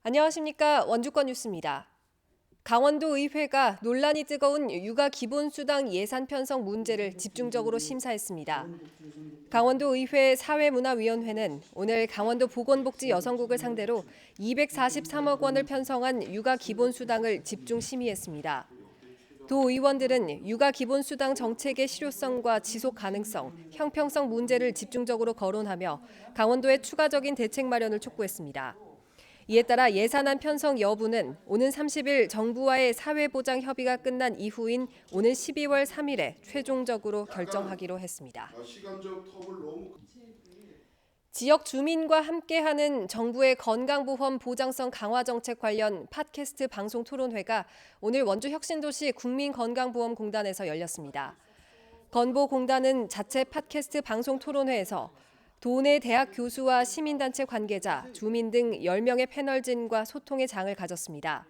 안녕하십니까. 원주권 뉴스입니다. 강원도 의회가 논란이 뜨거운 육아 기본수당 예산 편성 문제를 집중적으로 심사했습니다. 강원도 의회 사회문화위원회는 오늘 강원도 보건복지여성국을 상대로 243억 원을 편성한 육아 기본수당을 집중 심의했습니다. 도 의원들은 육아 기본수당 정책의 실효성과 지속 가능성, 형평성 문제를 집중적으로 거론하며 강원도의 추가적인 대책 마련을 촉구했습니다. 이에 따라 예산안 편성 여부는 오는 30일 정부와의 사회보장 협의가 끝난 이후인 오는 12월 3일에 최종적으로 결정하기로 했습니다. 지역 주민과 함께하는 정부의 건강보험 보장성 강화 정책 관련 팟캐스트 방송 토론회가 오늘 원주 혁신도시 국민건강보험공단에서 열렸습니다. 건보공단은 자체 팟캐스트 방송 토론회에서 도내 대학 교수와 시민단체 관계자, 주민 등 10명의 패널진과 소통의 장을 가졌습니다.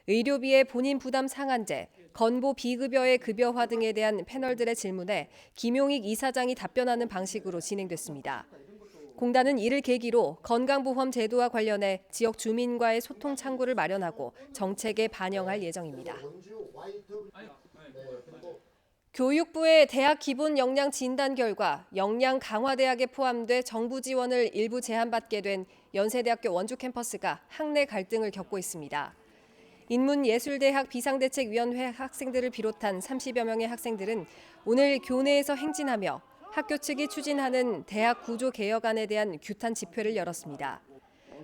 의료비의 본인 부담 상한제, 건보 비급여의 급여화 등에 대한 패널들의 질문에 김용익 이사장이 답변하는 방식으로 진행됐습니다. 공단은 이를 계기로 건강보험 제도와 관련해 지역 주민과의 소통 창구를 마련하고 정책에 반영할 예정입니다. 교육부의 대학 기본 역량 진단 결과 역량 강화대학에 포함돼 정부 지원을 일부 제한받게 된 연세대학교 원주 캠퍼스가 학내 갈등을 겪고 있습니다. 인문예술대학 비상대책위원회 학생들을 비롯한 30여 명의 학생들은 오늘 교내에서 행진하며 학교 측이 추진하는 대학 구조 개혁안에 대한 규탄 집회를 열었습니다.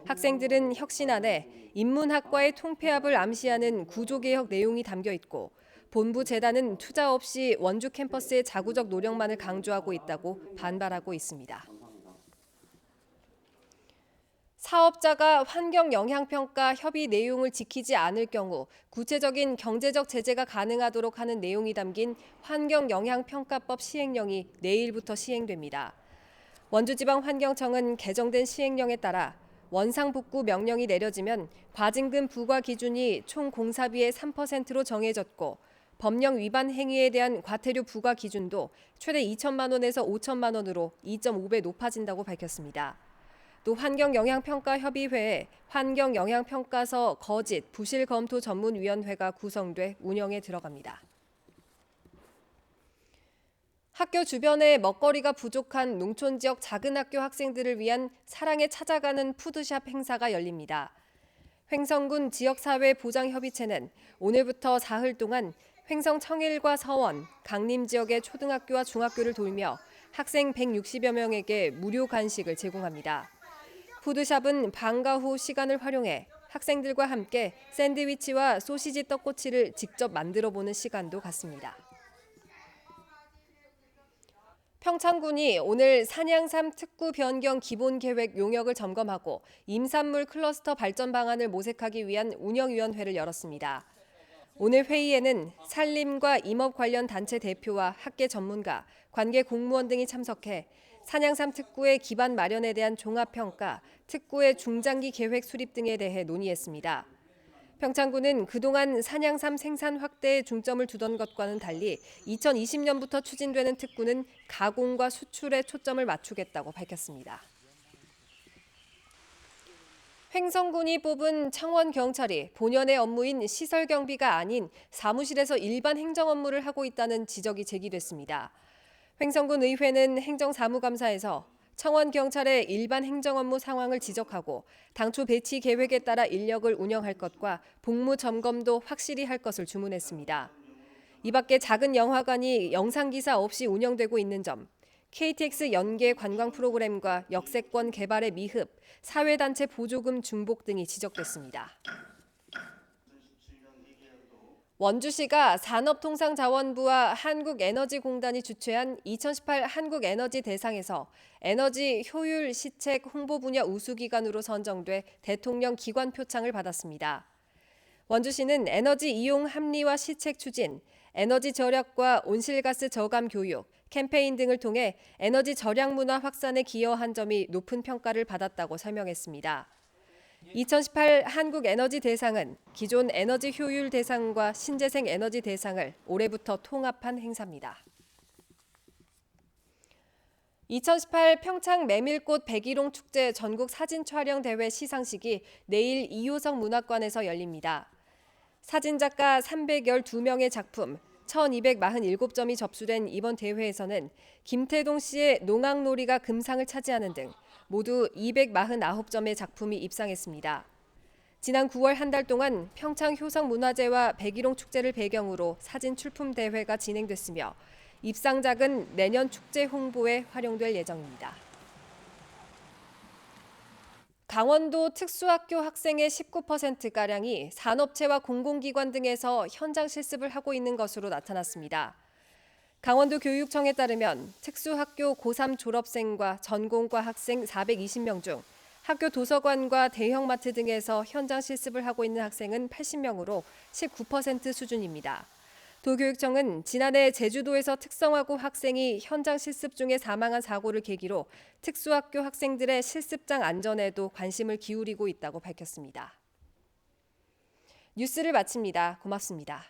학생들은 혁신안에 인문학과의 통폐합을 암시하는 구조개혁 내용이 담겨 있고 본부 재단은 투자 없이 원주 캠퍼스의 자구적 노력만을 강조하고 있다고 반발하고 있습니다. 사업자가 환경영향평가 협의 내용을 지키지 않을 경우 구체적인 경제적 제재가 가능하도록 하는 내용이 담긴 환경영향평가법 시행령이 내일부터 시행됩니다. 원주지방환경청은 개정된 시행령에 따라 원상복구 명령이 내려지면 과징금 부과 기준이 총 공사비의 3%로 정해졌고 법령 위반 행위에 대한 과태료 부과 기준도 최대 2천만 원에서 5천만 원으로 2.5배 높아진다고 밝혔습니다. 또 환경영향평가협의회에 환경영향평가서 거짓, 부실검토 전문위원회가 구성돼 운영에 들어갑니다. 학교 주변에 먹거리가 부족한 농촌 지역 작은 학교 학생들을 위한 사랑에 찾아가는 푸드샵 행사가 열립니다. 횡성군 지역사회보장협의체는 오늘부터 사흘 동안 횡성 청일과 서원, 강림 지역의 초등학교와 중학교를 돌며 학생 160여 명에게 무료 간식을 제공합니다. 푸드샵은 방과 후 시간을 활용해 학생들과 함께 샌드위치와 소시지 떡꼬치를 직접 만들어보는 시간도 갖습니다. 평창군이 오늘 산양삼 특구 변경 기본계획 용역을 점검하고 임산물 클러스터 발전 방안을 모색하기 위한 운영위원회를 열었습니다. 오늘 회의에는 산림과 임업 관련 단체 대표와 학계 전문가, 관계 공무원 등이 참석해 산양삼 특구의 기반 마련에 대한 종합평가, 특구의 중장기 계획 수립 등에 대해 논의했습니다. 평창군은 그동안 산양삼 생산 확대에 중점을 두던 것과는 달리 2020년부터 추진되는 특구는 가공과 수출에 초점을 맞추겠다고 밝혔습니다. 횡성군이 뽑은 창원경찰이 본연의 업무인 시설 경비가 아닌 사무실에서 일반 행정 업무를 하고 있다는 지적이 제기됐습니다. 횡성군 의회는 행정사무감사에서 창원경찰의 일반 행정 업무 상황을 지적하고 당초 배치 계획에 따라 인력을 운영할 것과 복무 점검도 확실히 할 것을 주문했습니다. 이 밖에 작은 영화관이 영상기사 없이 운영되고 있는 점, KTX 연계 관광 프로그램과 역세권 개발의 미흡, 사회단체 보조금 중복 등이 지적됐습니다. 원주시가 산업통상자원부와 한국에너지공단이 주최한 2018 한국에너지 대상에서 에너지 효율 시책 홍보 분야 우수기관으로 선정돼 대통령 기관 표창을 받았습니다. 원주시는 에너지 이용 합리화 시책 추진, 에너지 절약과 온실가스 저감 교육, 캠페인 등을 통해 에너지 절약 문화 확산에 기여한 점이 높은 평가를 받았다고 설명했습니다. 2018 한국에너지 대상은 기존 에너지 효율 대상과 신재생 에너지 대상을 올해부터 통합한 행사입니다. 2018 평창 메밀꽃 백일홍 축제 전국 사진 촬영 대회 시상식이 내일 이호석 문학관에서 열립니다. 사진작가 312명의 작품 1,247점이 접수된 이번 대회에서는 김태동 씨의 농악놀이가 금상을 차지하는 등 모두 249점의 작품이 입상했습니다. 지난 9월 한 달 동안 평창 효성문화제와 백일홍 축제를 배경으로 사진 출품 대회가 진행됐으며 입상작은 내년 축제 홍보에 활용될 예정입니다. 강원도 특수학교 학생의 19%가량이 산업체와 공공기관 등에서 현장 실습을 하고 있는 것으로 나타났습니다. 강원도 교육청에 따르면 특수학교 고3 졸업생과 전공과 학생 420명 중 학교 도서관과 대형마트 등에서 현장 실습을 하고 있는 학생은 80명으로 19% 수준입니다. 도교육청은 지난해 제주도에서 특성화고 학생이 현장 실습 중에 사망한 사고를 계기로 특수학교 학생들의 실습장 안전에도 관심을 기울이고 있다고 밝혔습니다. 뉴스를 마칩니다. 고맙습니다.